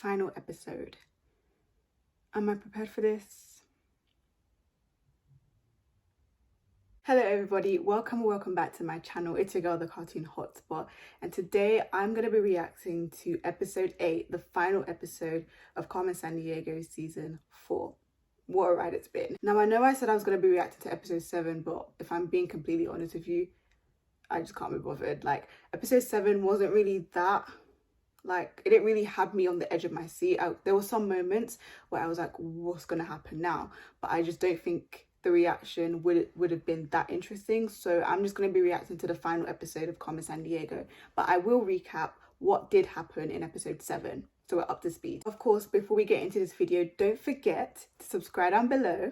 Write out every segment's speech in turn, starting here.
final episode. Am I prepared for this? Hello everybody, welcome back to my channel. It's your girl, the cartoon hotspot, and today I'm going to be reacting to episode 8, the final episode of Carmen Sandiego season 4. What a ride it's been. Now I know I said I was going to be reacting to episode 7, but if I'm being completely honest with you, I just can't be bothered. Like, episode 7 wasn't really that, like, it didn't really have me on the edge of my seat. There were some moments where I was like, what's going to happen now? But I just don't think the reaction would have been that interesting. So I'm just going to be reacting to the final episode of Carmen Sandiego. But I will recap what did happen in episode 7, so we're up to speed. Of course, before we get into this video, don't forget to subscribe down below,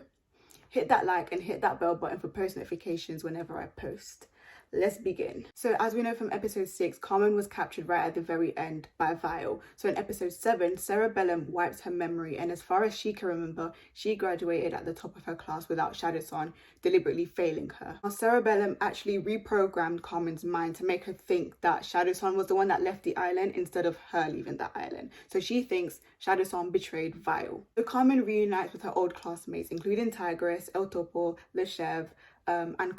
hit that like and hit that bell button for post notifications whenever I post. Let's begin. So as we know from episode 6, Carmen was captured right at the very end by Vile. So in episode 7, Cerebellum wipes her memory, and as far as she can remember, she graduated at the top of her class without Shadow-san deliberately failing her. Now Cerebellum actually reprogrammed Carmen's mind to make her think that Shadow-san was the one that left the island instead of her leaving that island. So she thinks Shadow-san betrayed Vile. So Carmen reunites with her old classmates, including Tigress, El Topo, Leshev, and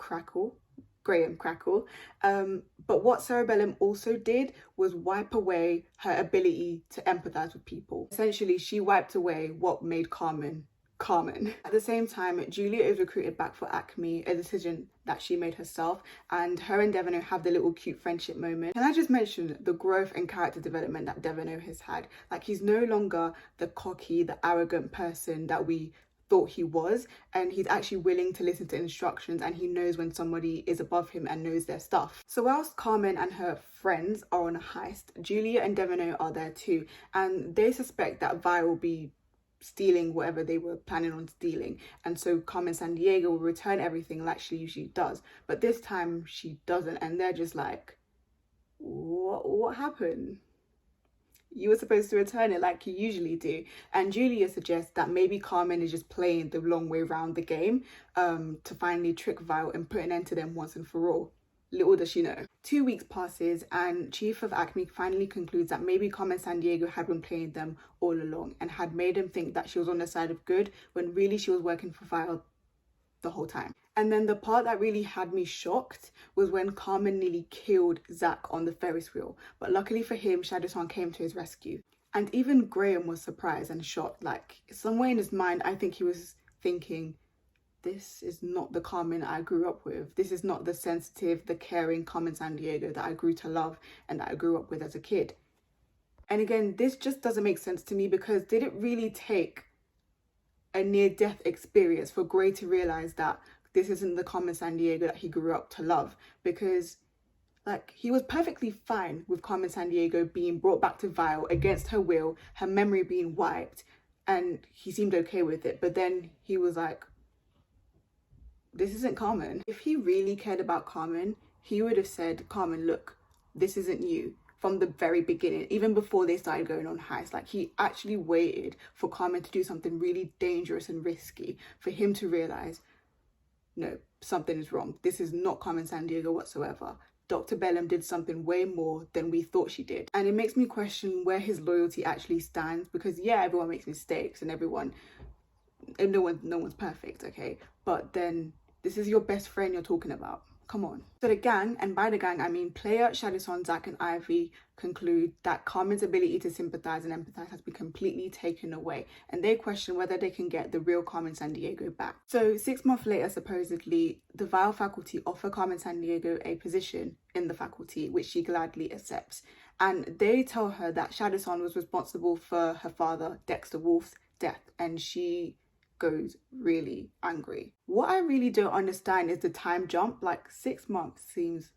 Graham Crackle. But what Cerebellum also did was wipe away her ability to empathize with people. Essentially, she wiped away what made Carmen. At the same time, Julia is recruited back for Acme, a decision that she made herself, and her and Devino have the little cute friendship moment. Can I just mention the growth and character development that Devino has had? Like, he's no longer the cocky, the arrogant person that we thought he was, and he's actually willing to listen to instructions, and he knows when somebody is above him and knows their stuff. So whilst Carmen and her friends are on a heist, Julia and Devino are there too, and they suspect that Vi will be stealing whatever they were planning on stealing, and so Carmen Sandiego will return everything like she usually does, but this time she doesn't, and they're just like, what happened? You were supposed to return it like you usually do. And Julia suggests that maybe Carmen is just playing the long way around the game to finally trick Vile and put an end to them once and for all. Little does she know. 2 weeks passes and Chief of Acme finally concludes that maybe Carmen Sandiego had been playing them all along and had made him think that she was on the side of good when really she was working for Vile the whole time. And then the part that really had me shocked was when Carmen nearly killed Zach on the Ferris wheel. But luckily for him, Shadow-san came to his rescue. And even Graham was surprised and shocked. Like, somewhere in his mind, I think he was thinking, this is not the Carmen I grew up with. This is not the sensitive, the caring Carmen Sandiego that I grew to love and that I grew up with as a kid. And again, this just doesn't make sense to me, because did it really take a near-death experience for Gray to realize that this isn't the Carmen Sandiego that he grew up to love? Because, like, he was perfectly fine with Carmen Sandiego being brought back to Vile against her will, her memory being wiped, and he seemed okay with it. But then he was like, this isn't Carmen. If he really cared about Carmen, he would have said, Carmen, look, this isn't you, from the very beginning, even before they started going on heists. Like, he actually waited for Carmen to do something really dangerous and risky for him to realize, no, something is wrong. This is not Carmen Sandiego whatsoever. Dr. Bellum did something way more than we thought she did. And it makes me question where his loyalty actually stands, because yeah, everyone makes mistakes and no one's perfect, okay? But then this is your best friend you're talking about. Come on. So the gang, and by the gang I mean Player, Shadow-san, Zach and Ivy, conclude that Carmen's ability to sympathize and empathize has been completely taken away, and they question whether they can get the real Carmen Sandiego back. So 6 months later, supposedly, the Vile faculty offer Carmen Sandiego a position in the faculty, which she gladly accepts, and they tell her that Shadow-san was responsible for her father, Dexter Wolf's death, and she goes really angry. What I really don't understand is the time jump. Like, 6 months seems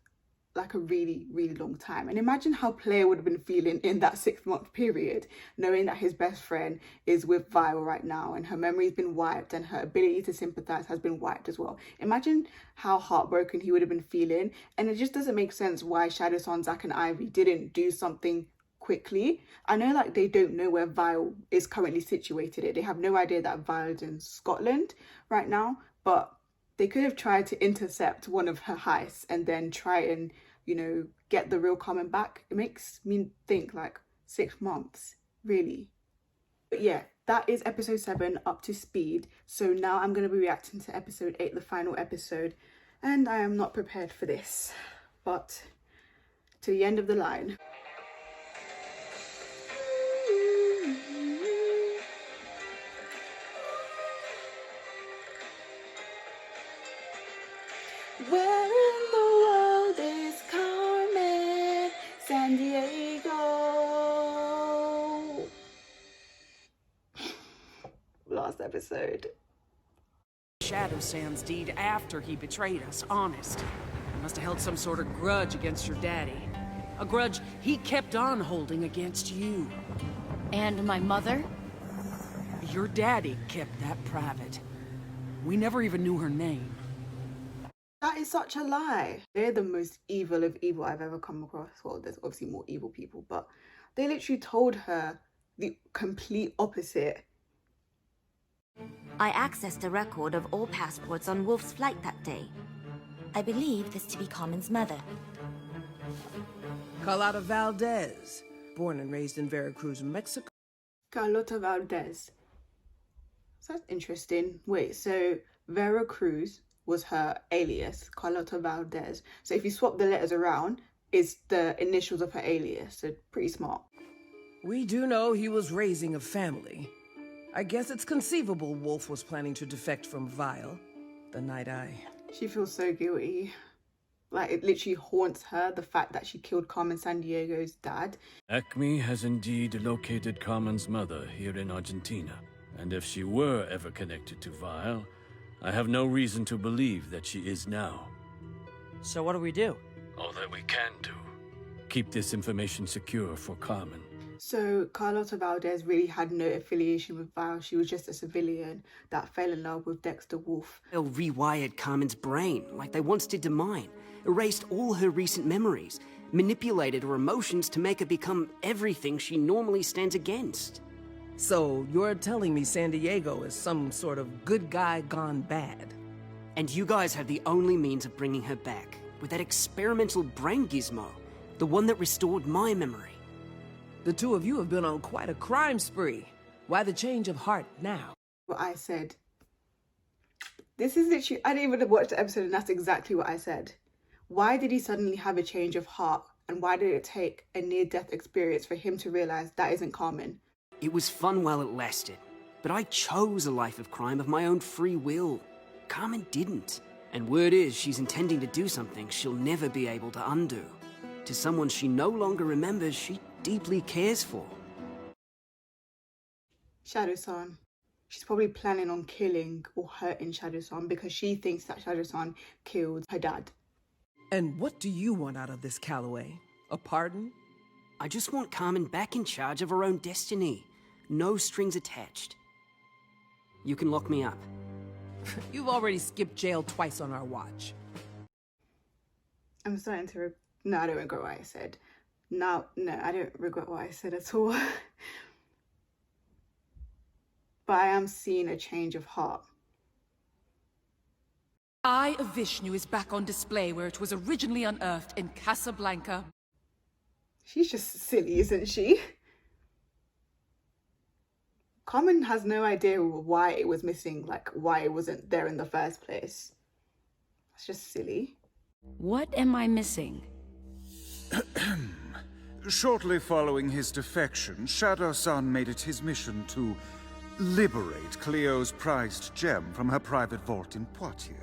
like a really long time, and imagine how Player would have been feeling in that 6-month period, knowing that his best friend is with Vile right now and her memory's been wiped and her ability to sympathize has been wiped as well. Imagine how heartbroken he would have been feeling, and it just doesn't make sense why Shadow-san, Zach and Ivy didn't do something quickly. I know, like, they don't know where Vile is currently situated. They have no idea that Vile is in Scotland right now, but they could have tried to intercept one of her heists and then try and, you know, get the real Carmen back. It makes me think, like, 6 months, really? But yeah, that is episode 7 up to speed. So now I'm going to be reacting to episode 8, the final episode. And I am not prepared for this. But to the end of the line. Where in the world is Carmen Sandiego? Last episode. Shadow Sam's deed after he betrayed us, honest. He must have held some sort of grudge against your daddy. A grudge he kept on holding against you. And my mother? Your daddy kept that private. We never even knew her name. That is such a lie. They're the most evil of evil I've ever come across. Well, there's obviously more evil people, but they literally told her the complete opposite. I accessed a record of all passports on Wolf's flight that day. I believe this to be Carmen's mother. Carlotta Valdez, born and raised in Veracruz, Mexico. Carlota Valdez. So that's interesting. Wait, so Veracruz was her alias, Carlota Valdez. So if you swap the letters around, it's the initials of her alias. So pretty smart. We do know he was raising a family. I guess it's conceivable Wolf was planning to defect from Vile the night She feels so guilty. Like, it literally haunts her, the fact that she killed Carmen Sandiego's dad. Acme has indeed located Carmen's mother here in Argentina. And if she were ever connected to Vile, I have no reason to believe that she is now. So what do we do? All that we can do. Keep this information secure for Carmen. So Carlota Valdez really had no affiliation with Vile. She was just a civilian that fell in love with Dexter Wolf. They rewired Carmen's brain like they once did to mine. Erased all her recent memories. Manipulated her emotions to make her become everything she normally stands against. So you're telling me Sandiego is some sort of good guy gone bad? And you guys have the only means of bringing her back. With that experimental brain gizmo. The one that restored my memory. The two of you have been on quite a crime spree. Why the change of heart now? What I said. This is literally, I didn't even watch the episode and that's exactly what I said. Why did he suddenly have a change of heart? And why did it take a near-death experience for him to realize that isn't Carmen? It was fun while it lasted. But I chose a life of crime of my own free will. Carmen didn't. And word is she's intending to do something she'll never be able to undo. To someone she no longer remembers she deeply cares for. Shadow-san. She's probably planning on killing or hurting Shadow-san because she thinks that Shadow-san killed her dad. And what do you want out of this, Calloway? A pardon? I just want Carmen back in charge of her own destiny. No strings attached. You can lock me up. You've already skipped jail twice on our watch. I'm starting to... No, I don't regret what I said. No, I don't regret what I said at all. But I am seeing a change of heart. Eye of Vishnu is back on display where it was originally unearthed in Casablanca. She's just silly, isn't she? Carmen has no idea why it was missing, like why it wasn't there in the first place. It's just silly. What am I missing? Shortly following his defection, Shadow-san made it his mission to liberate Cleo's prized gem from her private vault in Poitiers.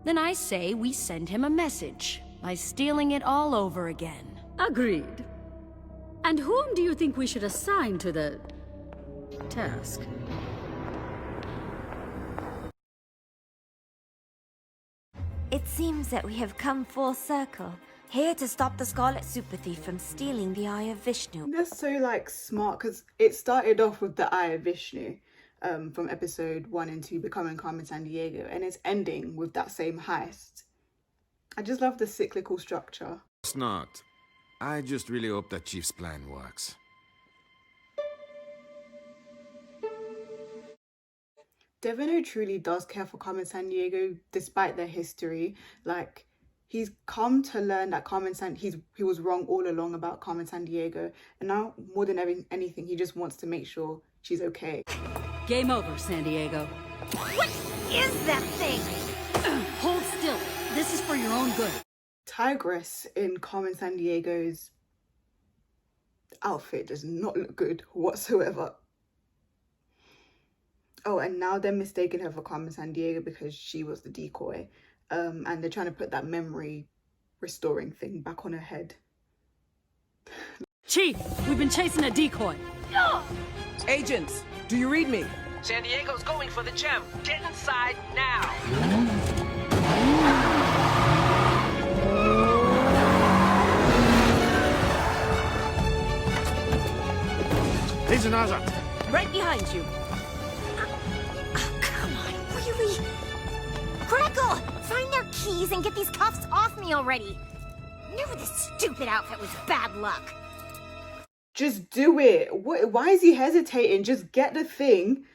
Then I say we send him a message by stealing it all over again. Agreed. And whom do you think we should assign to the task? It seems that we have come full circle. Here to stop the Scarlet Super Thief from stealing the Eye of Vishnu. That's so like smart because it started off with the Eye of Vishnu from episode 1 and 2 becoming Carmen Sandiego, and it's ending with that same heist. I just love the cyclical structure. It's not. I just really hope that Chief's plan works. Devino truly does care for Carmen Sandiego despite their history. Like, He's come to learn that he was wrong all along about Carmen Sandiego, and now more than anything, he just wants to make sure she's okay. Game over, Sandiego. What is that thing? Hold still. This is for your own good. Tigress in Carmen Sandiego's outfit does not look good whatsoever. Oh, and now they're mistaking her for Carmen Sandiego because she was the decoy. And they're trying to put that memory restoring thing back on her head. Chief, we've been chasing a decoy. Agents, do you read me? Sandiego's going for the gem. Get inside now. Right behind you. Oh, come on, really? Gretel, find their keys and get these cuffs off me already. Knew this stupid outfit was bad luck. Just do it. Why is he hesitating? Just get the thing.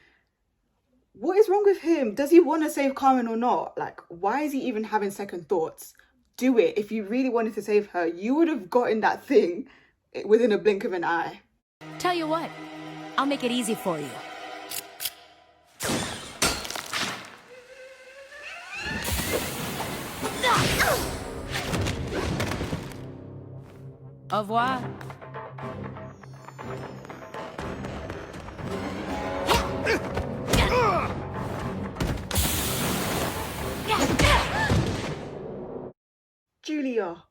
What is wrong with him? Does he want to save Carmen or not? Like, why is he even having second thoughts? Do it. If you really wanted to save her, you would have gotten that thing within a blink of an eye. Tell you what, I'll make it easy for you. Au revoir. Julia.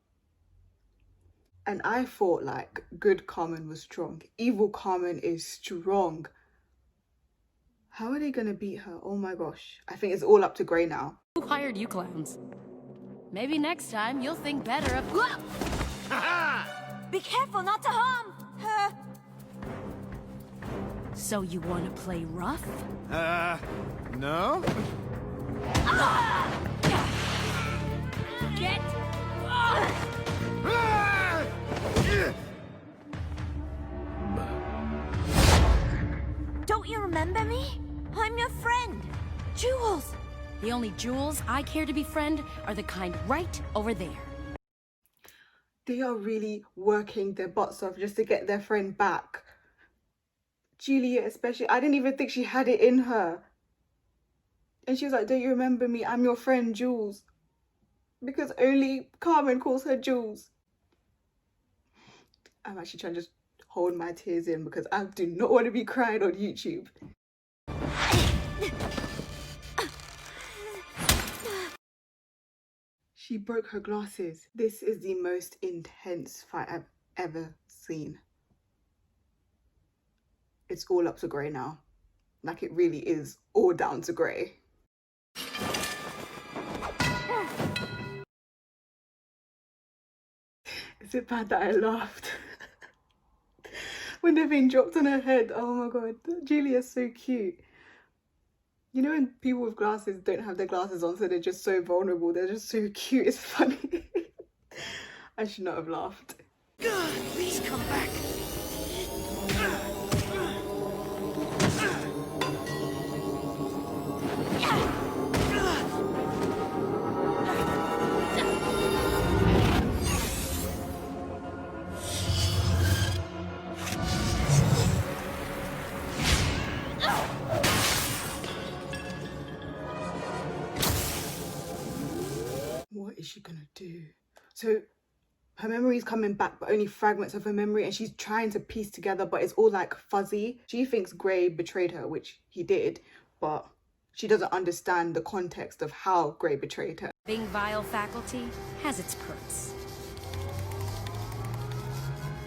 And I thought like good Carmen was strong. Evil Carmen is strong. How are they gonna beat her? Oh my gosh. I think it's all up to Grey now. Who hired you clowns? Maybe next time you'll think better of... Be careful not to harm her. So you want to play rough? No? Get Don't you remember me? I'm your friend, Jules. The only jewels I care to befriend are the kind right over there. They are really working their butts off just to get their friend back. Julia especially, I didn't even think she had it in her. And she was like, don't you remember me? I'm your friend, Jules. Because only Carmen calls her Jules. I'm actually trying to just hold my tears in because I do not want to be crying on YouTube. She broke her glasses. This is the most intense fight I've ever seen. It's all up to Grey now. Like, it really is all down to Grey. Is it bad that I laughed? When they're being dropped on her head. Oh my god, Julia's so cute. You know when people with glasses don't have their glasses on, so they're just so vulnerable. They're just so cute. It's funny. I should not have laughed. Please come back. What is she gonna do? So her memory is coming back, but only fragments of her memory, and she's trying to piece together, but it's all like fuzzy. She thinks Grey betrayed her, which he did, but she doesn't understand the context of how Grey betrayed her. Being vile faculty has its perks.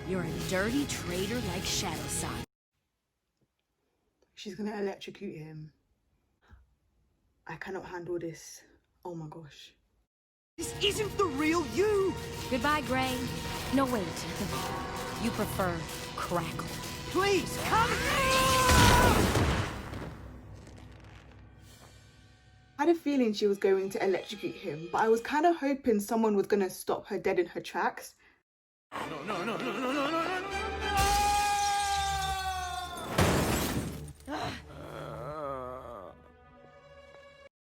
You're a dirty traitor like Shadowside. She's gonna electrocute him. I cannot handle this. Oh my gosh. This isn't the real you! Goodbye, Grey. No, wait. You prefer crackle. Please, come! I had a feeling she was going to electrocute him, but I was kind of hoping someone was going to stop her dead in her tracks. No.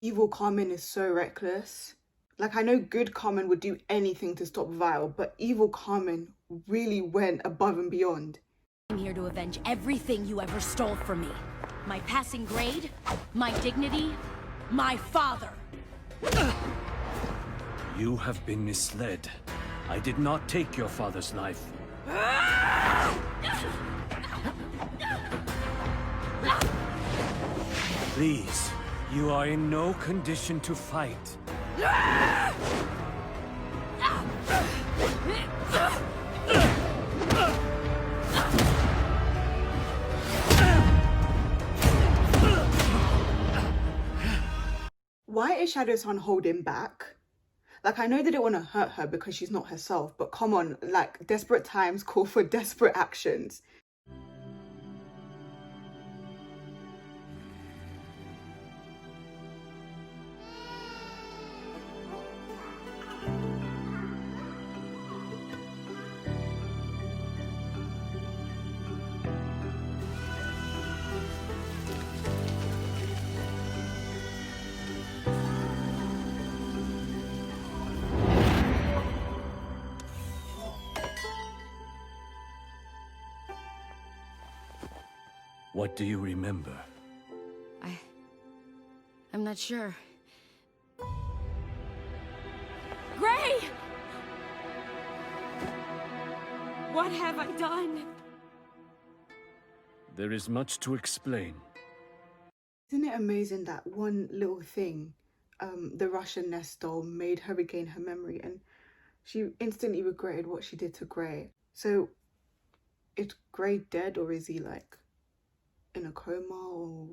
Evil Carmen is so reckless. Like, I know good Carmen would do anything to stop Vile, but evil Carmen really went above and beyond. I'm here to avenge everything you ever stole from me. My passing grade, my dignity, my father. You have been misled. I did not take your father's life. Please, you are in no condition to fight. Why is Shadowsun holding back? Like, I know they don't want to hurt her because she's not herself, but come on, like, desperate times call for desperate actions. What do you remember? I'm not sure. Gray! What have I done? There is much to explain. Isn't it amazing that one little thing, the Russian nest doll, made her regain her memory, and she instantly regretted what she did to Gray. So, is Gray dead, or is he, like, in a coma, or...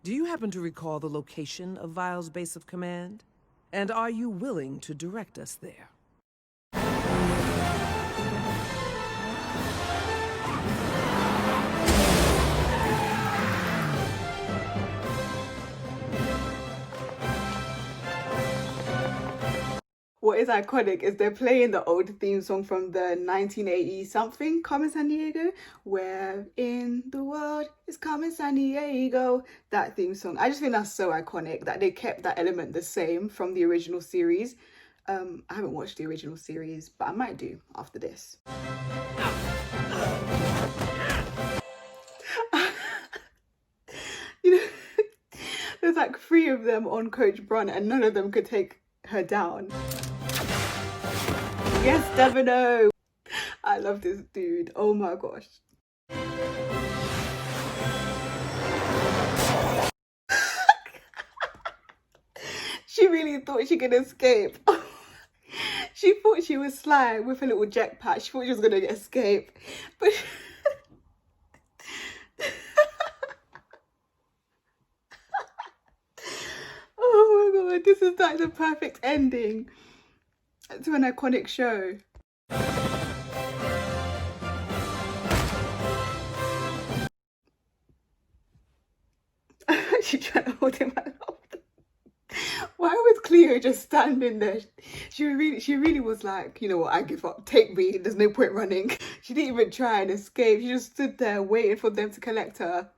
Do you happen to recall the location of Vile's base of command? And are you willing to direct us there? What is iconic is they're playing the old theme song from the 1980 something Carmen Sandiego. Where in the world is Carmen Sandiego? That theme song. I just think that's so iconic that they kept that element the same from the original series. I haven't watched the original series, but I might do after this. You know, there's like 3 of them on Coach Brun and none of them could take her down. Yes, Devino! I love this dude. Oh my gosh. She really thought she could escape. She thought she was sly with a little jetpack. She thought she was going to escape. But... oh my god, this is like the perfect ending to an iconic show. She tried to hold him up. Why was Cleo just standing there? She really was like, you know what, I give up. Take me. There's no point running. She didn't even try and escape. She just stood there waiting for them to collect her.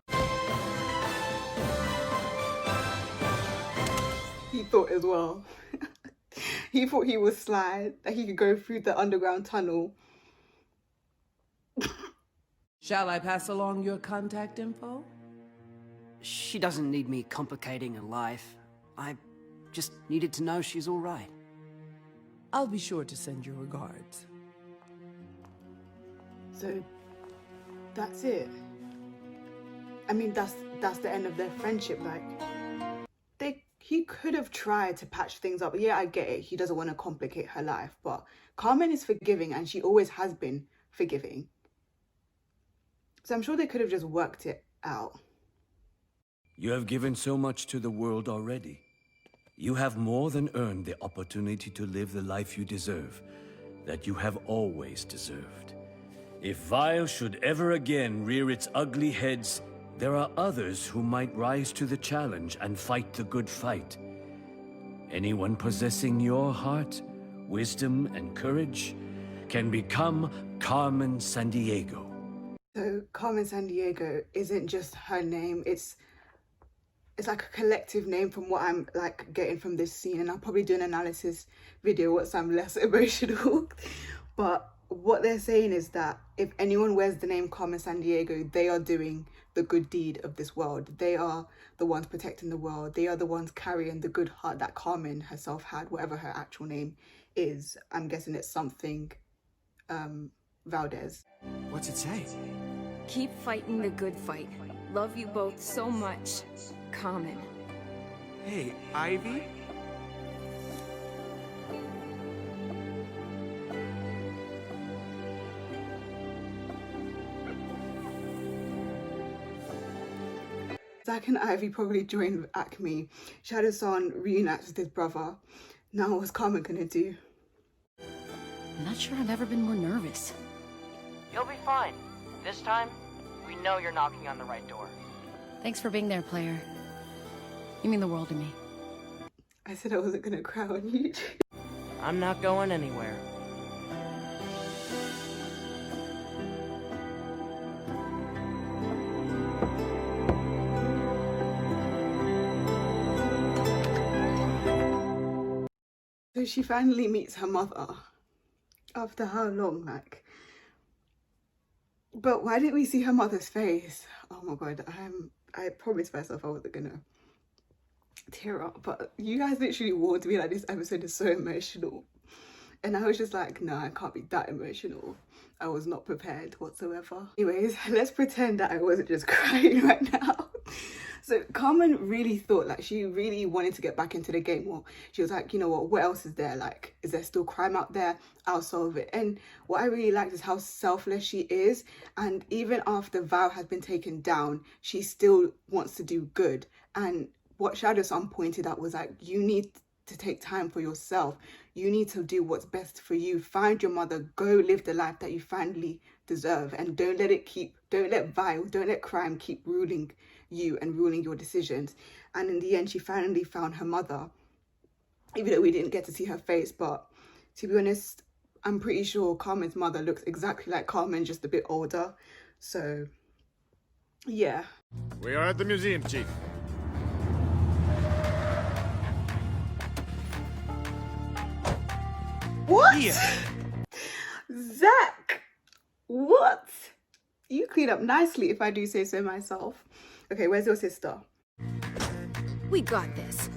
He thought as well. He thought he was sly, that he could go through the underground tunnel. Shall I pass along your contact info? She doesn't need me complicating her life. I just needed to know she's all right. I'll be sure to send your regards. So, that's it. I mean, that's the end of their friendship. Like, he could have tried to patch things up. Yeah, I get it. He doesn't want to complicate her life, but Carmen is forgiving, and she always has been forgiving. So I'm sure they could have just worked it out. You have given so much to the world already. You have more than earned the opportunity to live the life you deserve, that you have always deserved. If Vile should ever again rear its ugly heads, there are others who might rise to the challenge and fight the good fight. Anyone possessing your heart, wisdom, and courage can become Carmen Sandiego. So Carmen Sandiego isn't just her name, it's it's like a collective name from what I'm like getting from this scene, and I'll probably do an analysis video once I'm less emotional. But what they're saying is that if anyone wears the name Carmen Sandiego, they are doing the good deed of this world. They are the ones protecting the world. They are the ones carrying the good heart that Carmen herself had, whatever her actual name is. I'm guessing it's something Valdez. What's it say? Keep fighting the good fight. Love you both so much. Carmen. Hey, Ivy? Zack and Ivy probably joined Acme. Shadow-san reunites with his brother. Now what's Carmen gonna do? I'm not sure I've ever been more nervous. You'll be fine. This time, we know you're knocking on the right door. Thanks for being there, player. You mean the world to me. I said I wasn't gonna cry on you. I'm not going anywhere. So she finally meets her mother. After how long, like? But why didn't we see her mother's face? Oh my god, I promised myself I wasn't gonna tear up, but you guys literally warned me like this episode is so emotional, and I was just like, no, I can't be that emotional. I was not prepared whatsoever. Anyways, let's pretend that I wasn't just crying right now. So Carmen really thought, like, she really wanted to get back into the game. Well, she was like, you know what else is there? Like, is there still crime out there? I'll solve it. And what I really liked is how selfless she is. And even after Val has been taken down, she still wants to do good. And what Shadow-san pointed out was like, you need to take time for yourself. You need to do what's best for you. Find your mother, go live the life that you finally deserve, and don't let crime keep ruling you and ruling your decisions. And in the end, she finally found her mother, even though we didn't get to see her face. But to be honest, I'm pretty sure Carmen's mother looks exactly like Carmen, just a bit older. So yeah. We are at the museum, Chief. What? Yeah. Zack, what? You clean up nicely, if I do say so myself. Okay, where's your sister? We got this.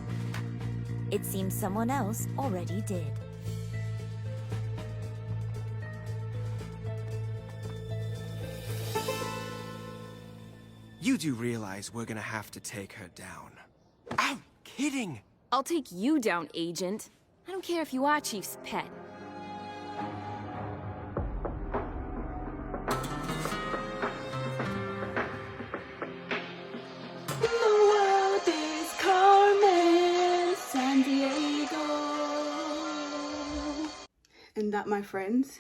It seems someone else already did. You do realize we're gonna have to take her down. I'm kidding! I'll take you down, Agent. I don't care if you are Chief's pet. And that, my friends,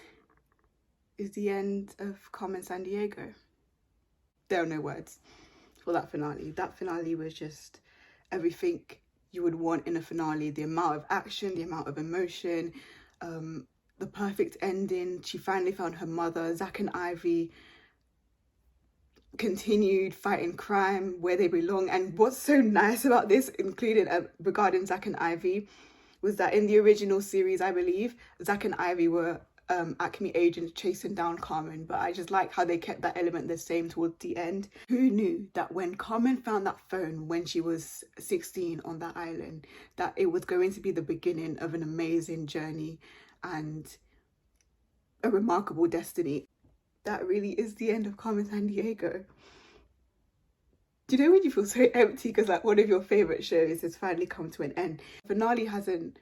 is the end of Carmen Sandiego. There are no words for that finale. That finale was just everything you would want in a finale. The amount of action, the amount of emotion, the perfect ending. She finally found her mother. Zack and Ivy continued fighting crime where they belong. And what's so nice about this, including regarding Zack and Ivy, was that in the original series, I believe, Zack and Ivy were Acme agents chasing down Carmen, but I just like how they kept that element the same towards the end. Who knew that when Carmen found that phone when she was 16 on that island, that it was going to be the beginning of an amazing journey and a remarkable destiny. That really is the end of Carmen Sandiego. Do you know when you feel so empty because like one of your favourite shows has finally come to an end? The finale hasn't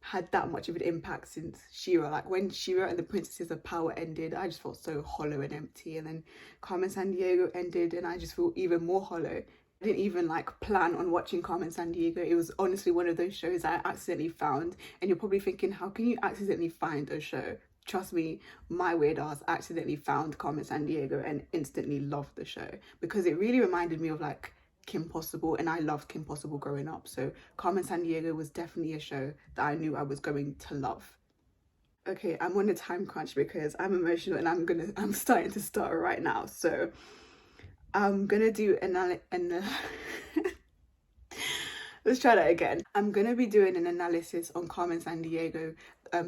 had that much of an impact since She-Ra. Like when She-Ra and the Princesses of Power ended, I just felt so hollow and empty. And then Carmen Sandiego ended and I just feel even more hollow. I didn't even like plan on watching Carmen Sandiego. It was honestly one of those shows that I accidentally found. And you're probably thinking, how can you accidentally find a show? Trust me, my weird ass accidentally found Carmen Sandiego and instantly loved the show because it really reminded me of like Kim Possible, and I loved Kim Possible growing up. So Carmen Sandiego was definitely a show that I knew I was going to love. Okay, I'm on a time crunch because I'm emotional and I'm starting to stutter right now. So I'm gonna do Let's try that again. I'm gonna be doing an analysis on Carmen Sandiego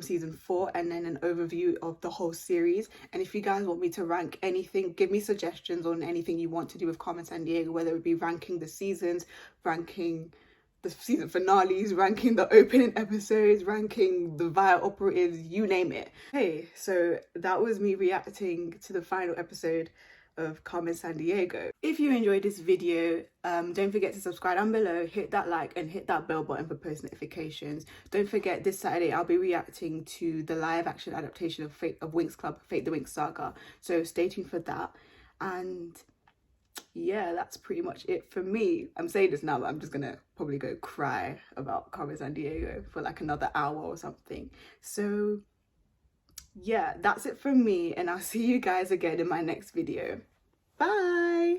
season 4, and then an overview of the whole series. And if you guys want me to rank anything, give me suggestions on anything you want to do with Carmen Sandiego, whether it be ranking the seasons, ranking the season finales, ranking the opening episodes, ranking the Vile operatives, you name it. Hey, so that was me reacting to the final episode of Carmen Sandiego. If you enjoyed this video, don't forget to subscribe down below, hit that like and hit that bell button for post notifications. Don't forget, this Saturday I'll be reacting to the live action adaptation of Winx Club, Fate the Winx Saga, so stay tuned for that. And yeah, that's pretty much it for me. I'm saying this now, but I'm just gonna probably go cry about Carmen Sandiego for like another hour or something. So yeah, that's it from me, and I'll see you guys again in my next video. Bye!